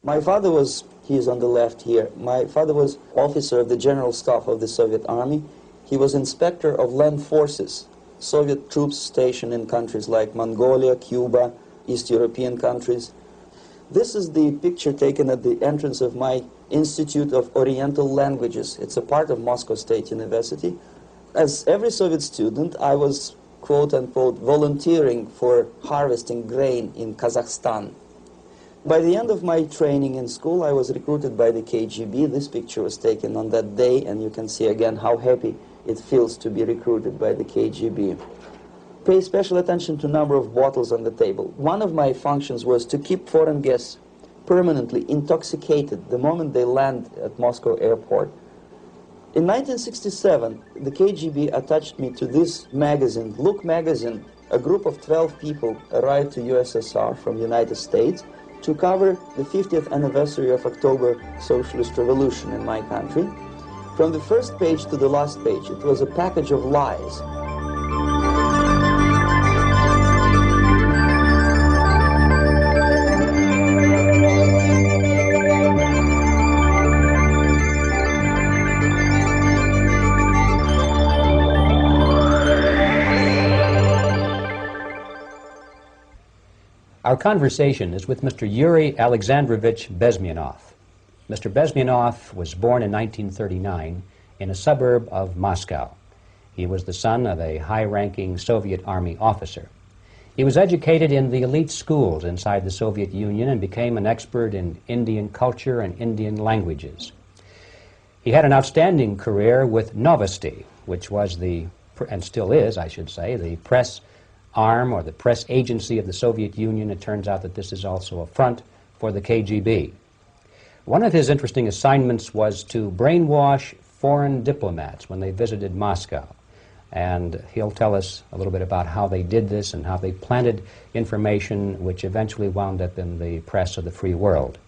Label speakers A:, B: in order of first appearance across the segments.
A: My father was, he's on the left here, my father was officer of the General Staff of the Soviet Army. He was inspector of land forces, Soviet troops stationed in countries like Mongolia, Cuba, East European countries. This is the picture taken at the entrance of my Institute of Oriental Languages. It's a part of Moscow State University. As every Soviet student, I was, quote-unquote, volunteering for harvesting grain in Kazakhstan. By the end of my training in school, I was recruited by the KGB. This picture was taken on that day, and you can see again how happy it feels to be recruited by the KGB. Pay special attention to number of bottles on the table. One of my functions was to keep foreign guests permanently intoxicated the moment they land at Moscow airport. In 1967, the KGB attached me to this magazine, Look magazine. A group of 12 people arrived to USSR from United States to cover the 50th anniversary of October Socialist Revolution in my country. From the first page to the last page, it was a package of lies.
B: Our conversation is with Mr. Yuri Alexandrovich Bezmenov. Mr. Bezmenov was born in 1939 in a suburb of Moscow. He was the son of a high-ranking Soviet Army officer. He was educated in the elite schools inside the Soviet Union and became an expert in Indian culture and Indian languages. He had an outstanding career with Novosti, which was the, and still is, I should say, the press arm or the press agency of the Soviet Union. It turns out that this is also a front for the KGB. One of his interesting assignments was to brainwash foreign diplomats when they visited Moscow. And he'll tell us a little bit about how they did this and how they planted information which eventually wound up in the press of the free world.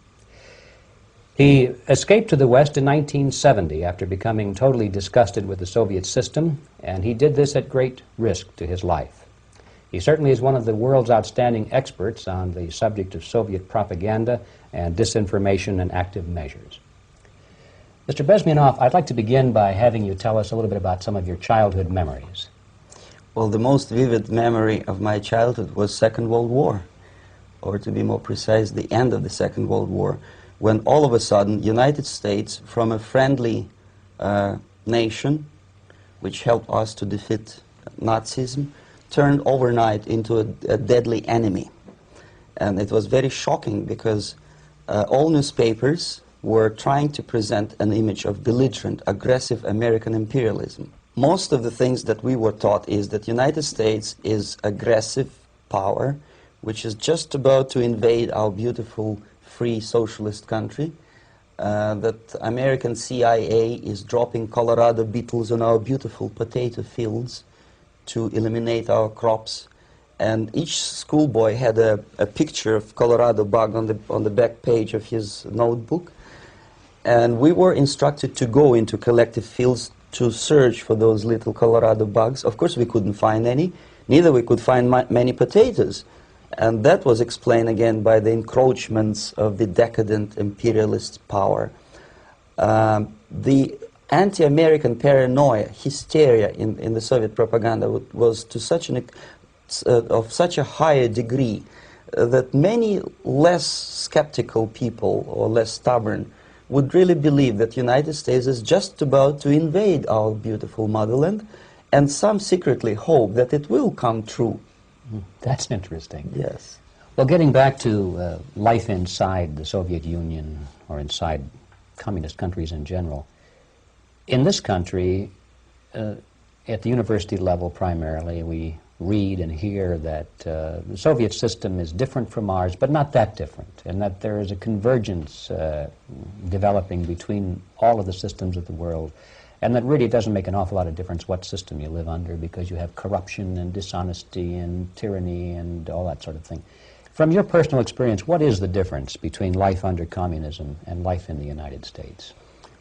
B: He escaped to the West in 1970 after becoming totally disgusted with the Soviet system, and he did this at great risk to his life. He certainly is one of the world's outstanding experts on the subject of Soviet propaganda and disinformation and active measures. Mr. Bezmenov, I'd like to begin by having you tell us a little bit about some of your childhood memories.
A: Well, the most vivid memory of my childhood was Second World War, or to be more precise, the end of the Second World War, when all of a sudden United States, from a friendly nation, which helped us to defeat Nazism, turned overnight into a deadly enemy. And it was very shocking because all newspapers were trying to present an image of belligerent, aggressive American imperialism. Most of the things that we were taught is that United States is aggressive power, which is just about to invade our beautiful, free, socialist country, that American CIA is dropping Colorado beetles on our beautiful potato fields to eliminate our crops, and each schoolboy had a picture of Colorado bug on the back page of his notebook, and we were instructed to go into collective fields to search for those little Colorado bugs. Of course, we couldn't find any, neither we could find many potatoes, and that was explained again by the encroachments of the decadent imperialist power. The anti-American paranoia, hysteria in the Soviet propaganda was to such of such a higher degree that many less skeptical people or less stubborn would really believe that the United States is just about to invade our beautiful motherland, and some secretly hope that it will come true.
B: That's interesting.
A: Yes.
B: Well, getting back to life inside the Soviet Union or inside communist countries in general, in this country, at the university level primarily, we read and hear that the Soviet system is different from ours, but not that different, and that there is a convergence developing between all of the systems of the world, and that really doesn't make an awful lot of difference what system you live under, because you have corruption and dishonesty and tyranny and all that sort of thing. From your personal experience, what is the difference between life under communism and life in the United States?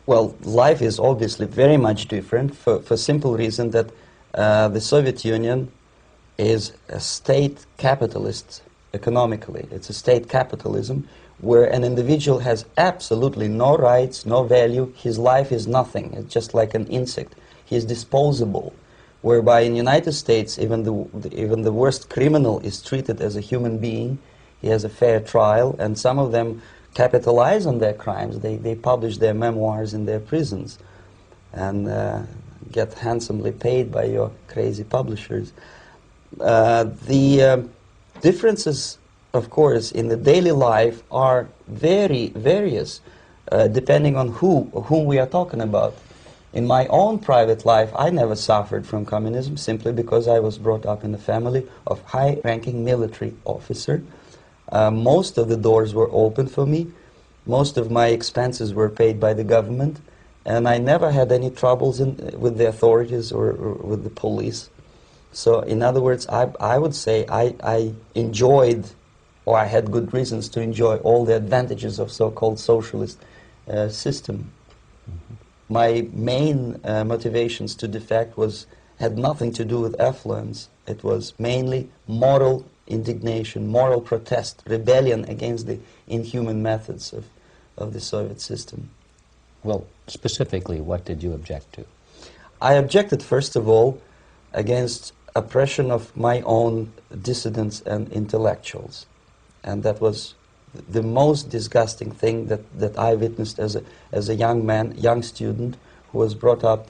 A: Well, life is obviously very much different for simple reason that the Soviet Union is a state capitalist economically. It's a state capitalism where an individual has absolutely no rights, no value, his life is nothing, it's just like an insect. He is disposable, whereby in the United States even the worst criminal is treated as a human being, he has a fair trial, and some of them capitalize on their crimes. They publish their memoirs in their prisons and get handsomely paid by your crazy publishers. The differences, of course, in the daily life are very various, depending on whom we are talking about. In my own private life, I never suffered from communism simply because I was brought up in a family of high-ranking military officer. Most of the doors were open for me. Most of my expenses were paid by the government, and I never had any troubles with the authorities or with the police. So, in other words, I would say I enjoyed, or I had good reasons to enjoy, all the advantages of so-called socialist system. Mm-hmm. My main motivations to defect had nothing to do with affluence. It was mainly moral indignation, moral protest, rebellion against the inhuman methods of the Soviet system.
B: Well, specifically, what did you object to?
A: I objected, first of all, against oppression of my own dissidents and intellectuals. And that was the most disgusting thing that I witnessed as a young man, young student, who was brought up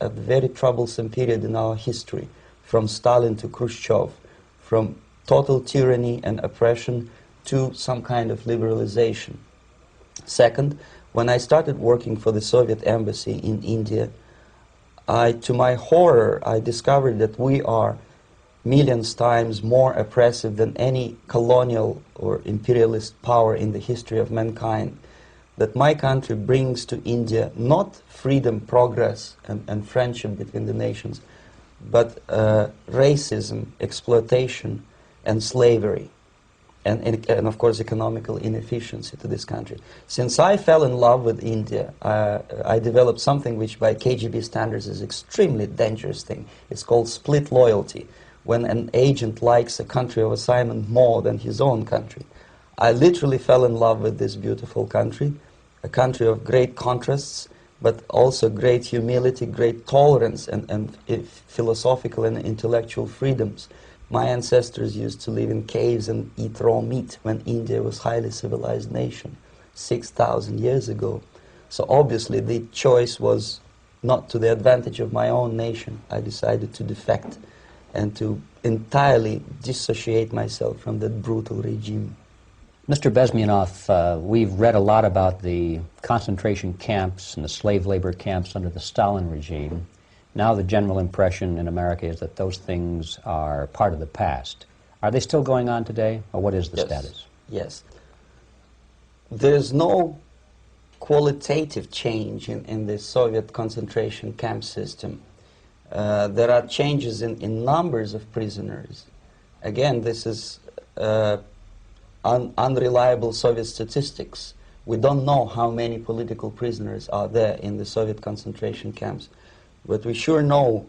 A: a very troublesome period in our history, from Stalin to Khrushchev, from total tyranny and oppression to some kind of liberalization. Second, when I started working for the Soviet embassy in India, to my horror, I discovered that we are millions times more oppressive than any colonial or imperialist power in the history of mankind. That my country brings to India not freedom, progress, and friendship between the nations, but racism, exploitation, and slavery, and of course economical inefficiency to this country. Since I fell in love with India, I developed something which by KGB standards is extremely dangerous thing. It's called split loyalty, when an agent likes a country of assignment more than his own country. I literally fell in love with this beautiful country, a country of great contrasts, but also great humility, great tolerance, and philosophical and intellectual freedoms. My ancestors used to live in caves and eat raw meat when India was a highly civilized nation 6,000 years ago. So obviously the choice was not to the advantage of my own nation. I decided to defect and to entirely dissociate myself from that brutal regime.
B: Mr. Bezmenov, we've read a lot about the concentration camps and the slave labor camps under the Stalin regime. Now the general impression in America is that those things are part of the past. Are they still going on today, or what is the status?
A: Yes. There's no qualitative change in the Soviet concentration camp system. There are changes in numbers of prisoners. Again, this is unreliable Soviet statistics. We don't know how many political prisoners are there in the Soviet concentration camps. But we sure know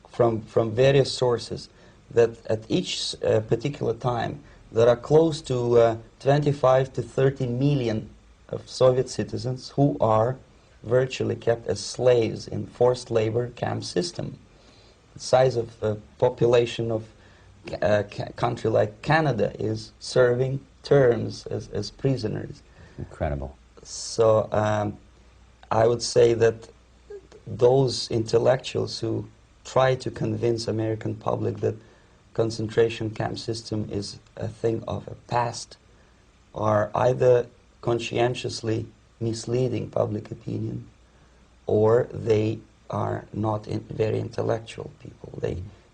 A: from various sources that at each particular time there are close to 25 to 30 million of Soviet citizens who are virtually kept as slaves in forced labor camp system. The size of the population of a country like Canada is serving terms as prisoners.
B: Incredible.
A: So I would say that those intellectuals who try to convince American public that concentration camp system is a thing of a past are either conscientiously misleading public opinion, or they are not very intellectual people.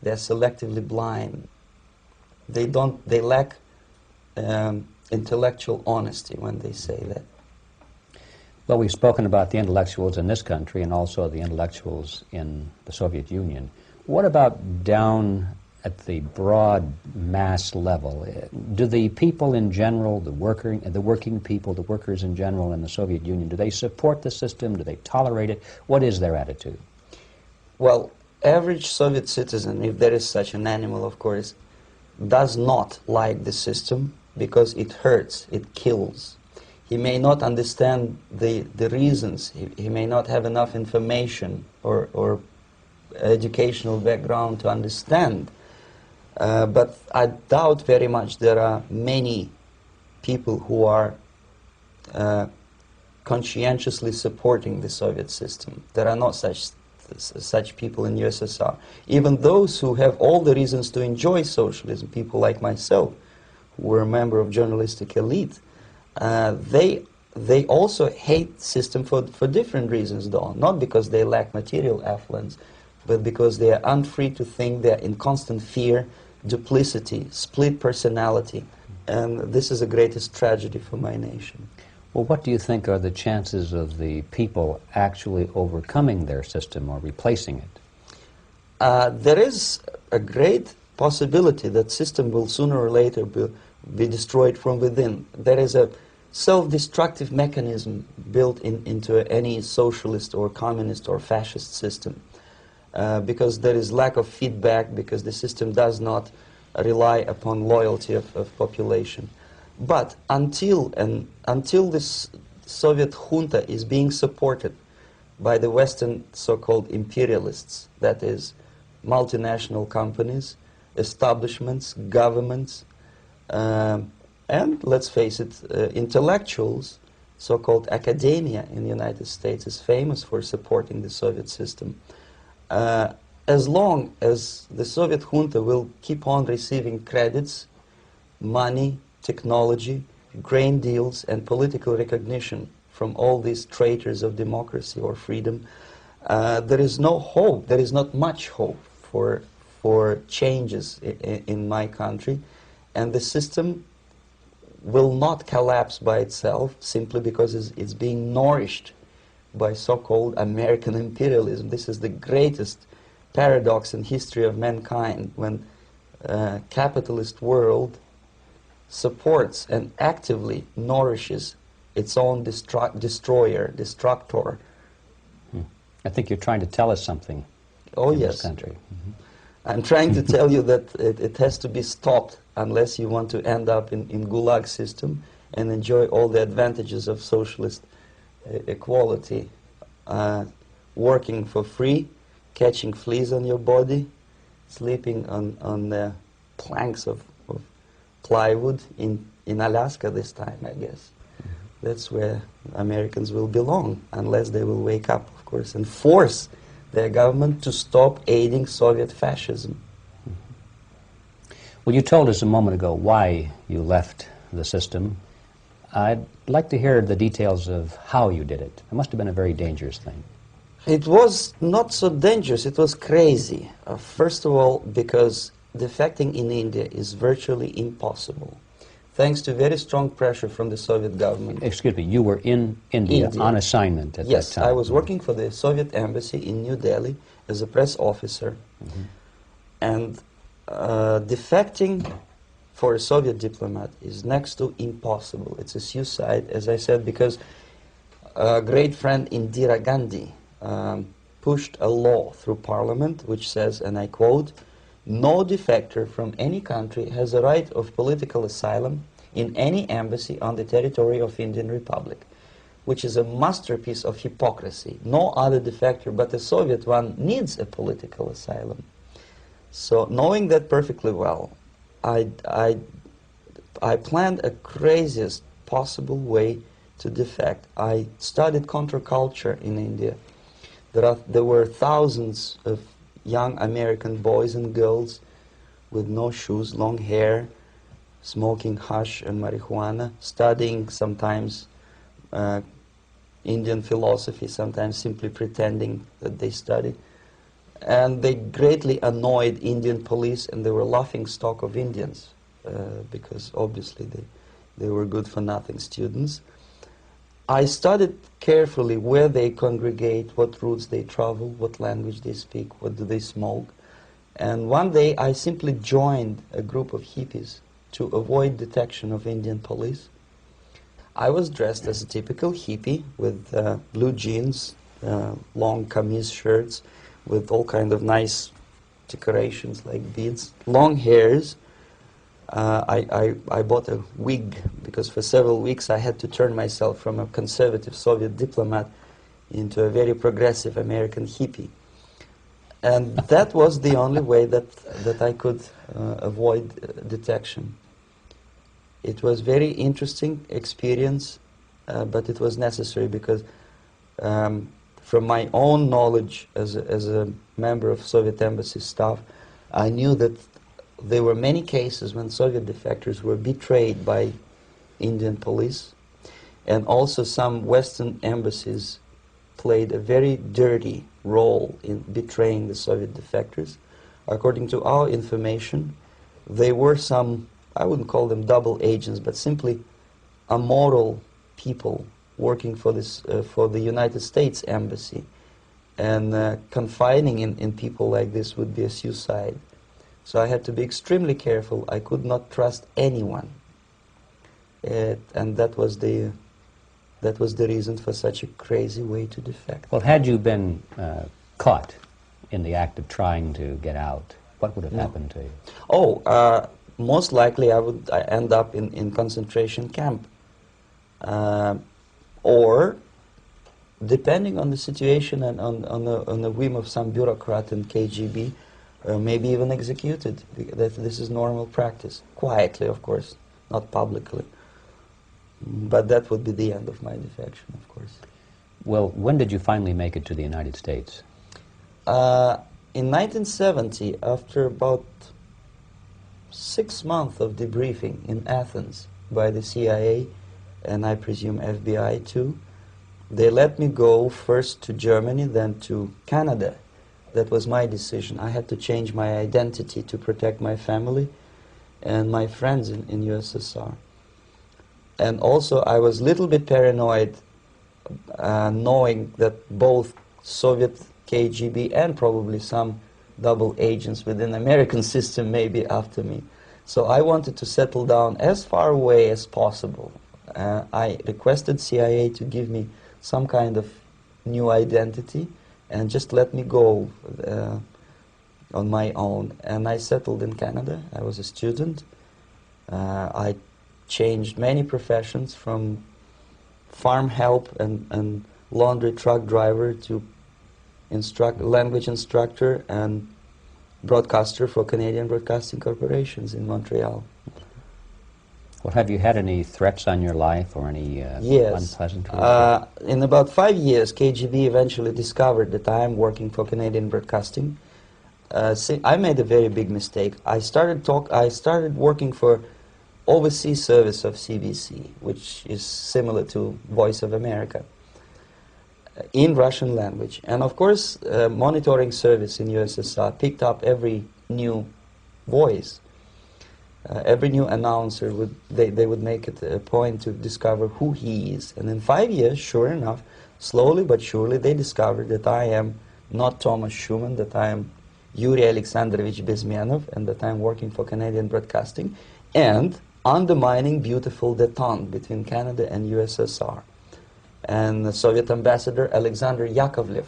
A: They're selectively blind. They lack intellectual honesty when they say that.
B: Well, we've spoken about the intellectuals in this country and also the intellectuals in the Soviet Union. What about down at the broad mass level? Do the people in general, the working people, the workers in general in the Soviet Union, do they support the system? Do they tolerate it? What is their attitude?
A: Well, average Soviet citizen, if there is such an animal, of course, does not like the system because it hurts, it kills. He may not understand the reasons. He may not have enough information or educational background to understand. But I doubt very much there are many people who are conscientiously supporting the Soviet system. There are not such people in USSR. Even those who have all the reasons to enjoy socialism, people like myself, who were a member of journalistic elite, they also hate the system for different reasons, though. Not because they lack material affluence, but because they are unfree to think, they are in constant fear, duplicity, split personality. And this is the greatest tragedy for my nation.
B: Well, what do you think are the chances of the people actually overcoming their system or replacing it?
A: There is a great possibility that system will sooner or later be destroyed from within. There is a self-destructive mechanism built into any socialist or communist or fascist system, because there is lack of feedback, because the system does not rely upon loyalty of population. But until this Soviet junta is being supported by the Western so-called imperialists, that is, multinational companies, establishments, governments, and, let's face it, intellectuals, so-called academia in the United States is famous for supporting the Soviet system. As long as the Soviet junta will keep on receiving credits, money, technology, grain deals, and political recognition from all these traitors of democracy or freedom, there is no hope, there is not much hope for changes in my country, and the system will not collapse by itself simply because it's being nourished by so-called American imperialism. This is the greatest paradox in history of mankind, when capitalist world supports and actively nourishes its own destroyer, destructor.
B: I think you're trying to tell us something in this country.
A: I'm trying to tell you that it has to be stopped unless you want to end up in Gulag system and enjoy all the advantages of socialist equality, working for free, catching fleas on your body, sleeping on the planks of plywood in Alaska this time, I guess. That's where Americans will belong, unless they will wake up, of course, and force their government to stop aiding Soviet fascism.
B: Well, you told us a moment ago why you left the system. I'd like to hear the details of how you did it. It must have been a very dangerous thing.
A: It was not so dangerous, it was crazy. First of all, because defecting in India is virtually impossible, thanks to very strong pressure from the Soviet government.
B: Excuse me, you were in India on assignment at that time.
A: Yes, I was working for the Soviet embassy in New Delhi as a press officer. And defecting for a Soviet diplomat is next to impossible. It's a suicide, as I said, because a great friend Indira Gandhi pushed a law through parliament which says, and I quote, "No defector from any country has a right of political asylum in any embassy on the territory of Indian Republic," which is a masterpiece of hypocrisy. No other defector but the Soviet one needs a political asylum. So, knowing that perfectly well, I planned a craziest possible way to defect. I studied counterculture in India. There were thousands of young American boys and girls with no shoes, long hair, smoking hash and marijuana, studying sometimes Indian philosophy, sometimes simply pretending that they study. And they greatly annoyed Indian police, and they were laughing stock of Indians because obviously they were good-for-nothing students. I studied carefully where they congregate, what routes they travel, what language they speak, what do they smoke. And one day I simply joined a group of hippies to avoid detection of Indian police. I was dressed as a typical hippie with blue jeans, long kameez shirts, with all kind of nice decorations like beads, long hairs. I bought a wig because for several weeks I had to turn myself from a conservative Soviet diplomat into a very progressive American hippie. And that was the only way that I could avoid detection. It was very interesting experience, but it was necessary because from my own knowledge as a member of Soviet embassy staff, I knew that there were many cases when Soviet defectors were betrayed by Indian police, and also some Western embassies played a very dirty role in betraying the Soviet defectors. According to our information, they were some, I wouldn't call them double agents, but simply immoral people working for the United States Embassy, and confiding in people like this would be a suicide. So I had to be extremely careful. I could not trust anyone, and that was the reason for such a crazy way to defect.
B: Well, had you been caught in the act of trying to get out, what would have happened to you?
A: Oh, most likely I would end up in concentration camp, or depending on the situation and on the whim of some bureaucrat in KGB, maybe even executed. This is normal practice, quietly, of course, not publicly. But that would be the end of my defection, of course.
B: Well, when did you finally make it to the United States?
A: In 1970, after about 6 months of debriefing in Athens by the CIA, and I presume FBI too, they let me go first to Germany, then to Canada. That was my decision. I had to change my identity to protect my family and my friends in USSR. And also I was a little bit paranoid, knowing that both Soviet KGB and probably some double agents within the American system may be after me. So I wanted to settle down as far away as possible. I requested CIA to give me some kind of new identity and just let me go on my own. And I settled in Canada. I was a student. I changed many professions, from farm help and laundry truck driver to language instructor and broadcaster for Canadian Broadcasting Corporations in Montreal.
B: Well, have you had any threats on your life or any unpleasant?
A: In about 5 years, KGB eventually discovered that I am working for Canadian Broadcasting. I made a very big mistake. I started working for overseas service of CBC, which is similar to Voice of America, in Russian language. And of course, monitoring service in USSR picked up every new voice. Every new announcer, they would make it a point to discover who he is. And in 5 years, sure enough, slowly but surely, they discovered that I am not Thomas Schumann, that I am Yuri Alexandrovich Bezmenov, and that I am working for Canadian Broadcasting, and undermining beautiful détente between Canada and USSR. And the Soviet ambassador Alexander Yakovlev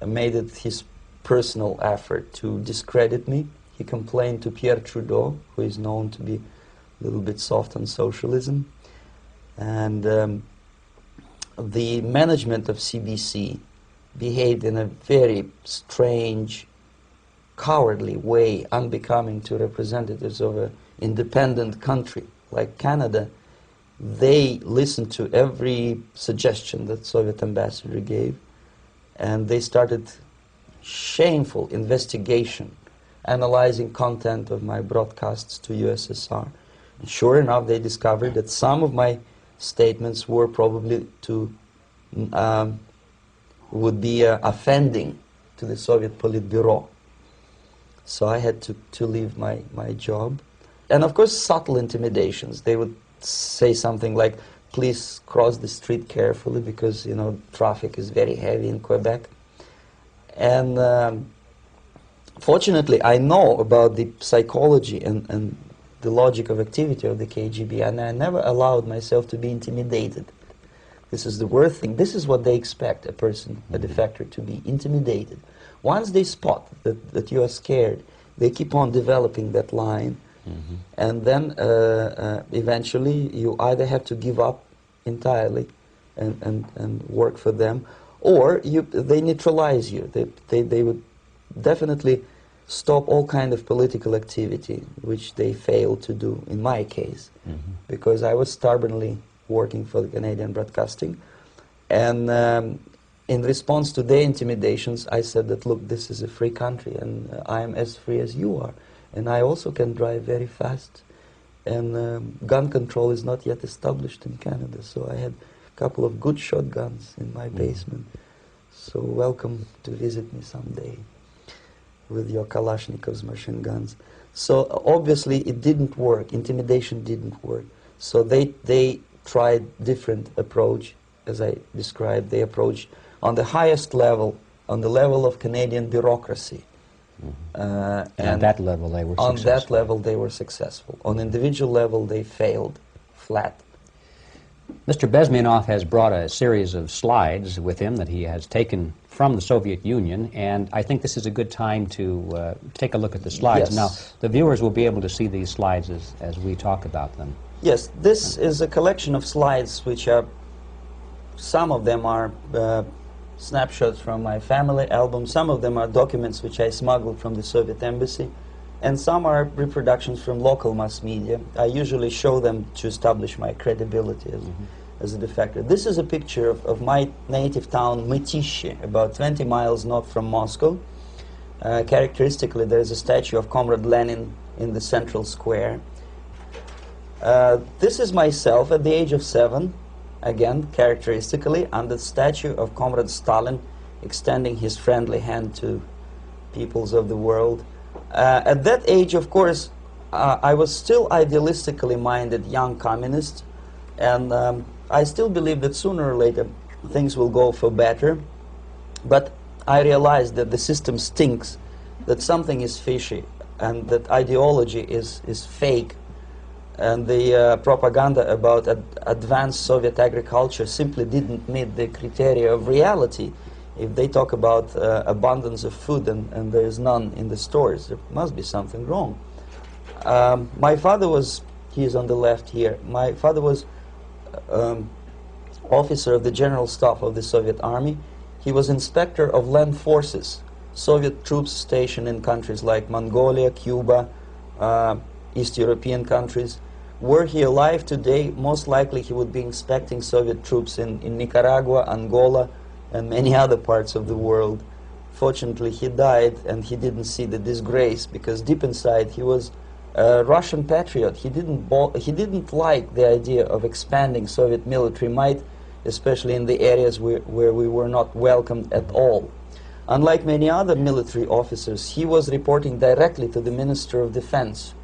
A: made it his personal effort to discredit me. He complained to Pierre Trudeau, who is known to be a little bit soft on socialism. And the management of CBC behaved in a very strange, cowardly way, unbecoming to representatives of an independent country like Canada. They listened to every suggestion that Soviet ambassador gave, and they started shameful investigation, analyzing content of my broadcasts to USSR. And sure enough, they discovered that some of my statements were probably would be offending to the Soviet Politburo. So I had to leave my job. And of course, subtle intimidations. They would say something like, please cross the street carefully because, you know, traffic is very heavy in Quebec. And fortunately, I know about the psychology and the logic of activity of the KGB, and I never allowed myself to be intimidated. This is the worst thing. This is what they expect a person, a defector, to be intimidated. Once they spot that you are scared, they keep on developing that line And then eventually you either have to give up entirely and work for them, or they neutralize you. They would definitely stop all kind of political activity, which they failed to do in my case, because I was stubbornly working for the Canadian Broadcasting. And in response to their intimidations, I said that, look, this is a free country, and I am as free as you are. And I also can drive very fast. And gun control is not yet established in Canada, so I had a couple of good shotguns in my basement. So welcome to visit me someday with your Kalashnikov's machine guns. So obviously it didn't work. Intimidation didn't work. So they tried different approach, as I described. They approached on the highest level, on the level of Canadian bureaucracy.
B: And at that level they were
A: successful. On that level they were successful. On individual level they failed flat.
B: Mr. Bezmenov has brought a series of slides with him that he has taken from the Soviet Union, and I think this is a good time to take a look at the slides.
A: Yes.
B: Now, the viewers will be able to see these slides as we talk about them.
A: Yes, this is a collection of slides which are, some of them are snapshots from my family album, some of them are documents which I smuggled from the Soviet embassy, and some are reproductions from local mass media. I usually show them to establish my credibility as a defector. This is a picture of my native town, Mytishi, about 20 miles north from Moscow. Characteristically, there is a statue of Comrade Lenin in the central square. This is myself at the age of 7, again, characteristically, under the statue of Comrade Stalin, extending his friendly hand to peoples of the world. At that age, of course, I was still idealistically minded young communist, and I still believe that sooner or later things will go for better. But I realized that the system stinks, that something is fishy, and that ideology is fake, and the propaganda about advanced Soviet agriculture simply didn't meet the criteria of reality. If they talk about abundance of food and there is none in the stores, there must be something wrong. My father was, he is on the left here, my father was officer of the General Staff of the Soviet Army. He was inspector of land forces, Soviet troops stationed in countries like Mongolia, Cuba, East European countries. Were he alive today, most likely he would be inspecting Soviet troops in Nicaragua, Angola, and many other parts of the world. Fortunately, he died, and he didn't see the disgrace, because deep inside he was a Russian patriot. He didn't like the idea of expanding Soviet military might, especially in the areas where we were not welcomed at all. Unlike many other military officers, he was reporting directly to the Minister of Defense,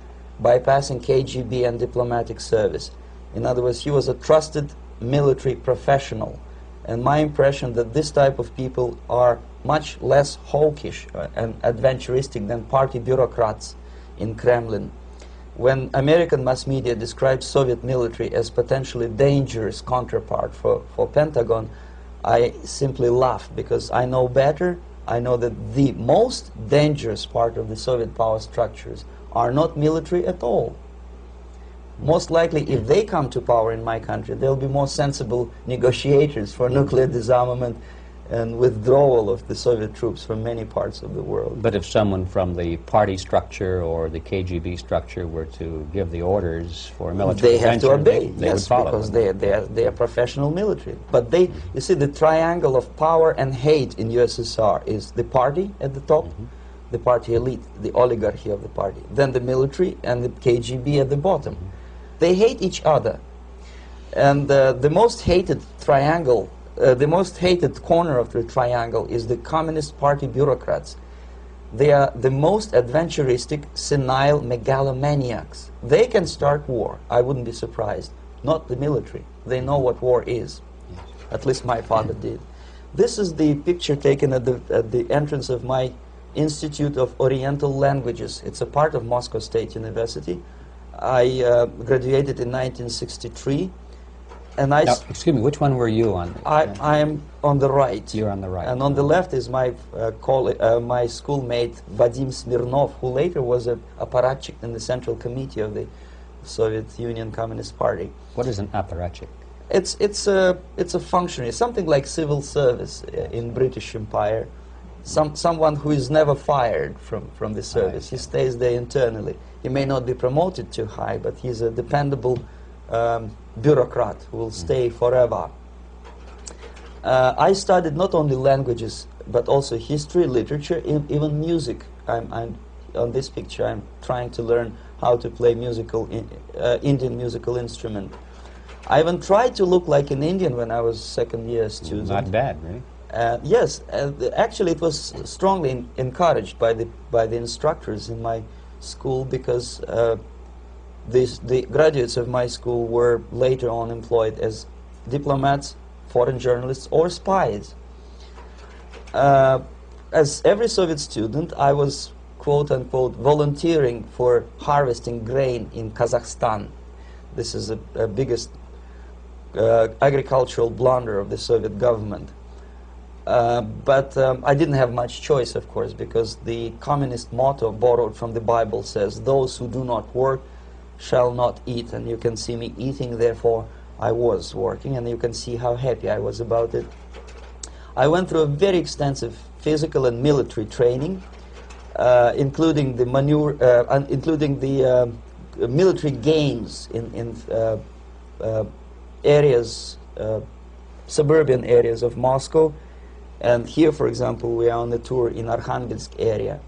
A: bypassing KGB and diplomatic service. In other words, he was a trusted military professional. And my impression that this type of people are much less hawkish and adventuristic than party bureaucrats in Kremlin. When American mass media describes Soviet military as potentially dangerous counterpart for Pentagon, I simply laugh, because I know better. I know that the most dangerous part of the Soviet power structures are not military at all. Most likely, if they come to power in my country, they'll be more sensible negotiators for nuclear disarmament and withdrawal of the Soviet troops from many parts of the world.
B: But if someone from the party structure or the KGB structure were to give the orders for military
A: intervention, they have to obey,
B: they would follow,
A: because they are professional military. But they, you see, the triangle of power and hate in USSR is the party at the top, the party elite, the oligarchy of the party, then the military and the KGB at the bottom. They hate each other, and the most hated triangle, the most hated corner of the triangle is the Communist Party bureaucrats. They are the most adventuristic, senile megalomaniacs. They can start war, I wouldn't be surprised. Not the military. They know what war is. At least my father did. This is the picture taken at the entrance of my Institute of Oriental Languages. It's a part of Moscow State University. I graduated in 1963. And I
B: Now, excuse me, which one were you on?
A: I am on the right.
B: You're on the right.
A: And on the left is my my schoolmate Vadim Smirnov, who later was a apparatchik in the Central Committee of the Soviet Union Communist Party.
B: What is an apparatchik?
A: It's a functionary, something like civil service in British Empire. Someone who is never fired from the service. He stays there internally. He may not be promoted too high, but he's a dependable bureaucrat who will stay forever. I studied not only languages, but also history, literature, even music. I'm on this picture, I'm trying to learn how to play Indian musical instrument. I even tried to look like an Indian when I was second-year student.
B: Not bad, really.
A: Yes, actually it was strongly encouraged by the instructors in my school, because the graduates of my school were later on employed as diplomats, foreign journalists, or spies. As every Soviet student, I was, quote-unquote, volunteering for harvesting grain in Kazakhstan. This is the biggest agricultural blunder of the Soviet government. But I didn't have much choice, of course, because the communist motto borrowed from the Bible says, "Those who do not work shall not eat." And you can see me eating, therefore I was working, and you can see how happy I was about it. I went through a very extensive physical and military training, including the military games in areas, suburban areas of Moscow. And here, for example, we are on a tour in Arkhangelsk area.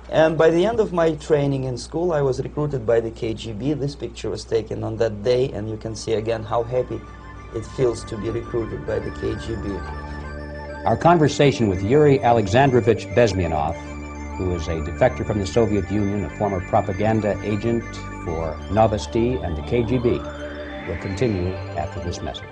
A: And by the end of my training in school, I was recruited by the KGB. This picture was taken on that day, and you can see again how happy it feels to be recruited by the KGB.
B: Our conversation with Yuri Alexandrovich Bezmenov, who is a defector from the Soviet Union, a former propaganda agent for Novosti and the KGB, will continue after this message.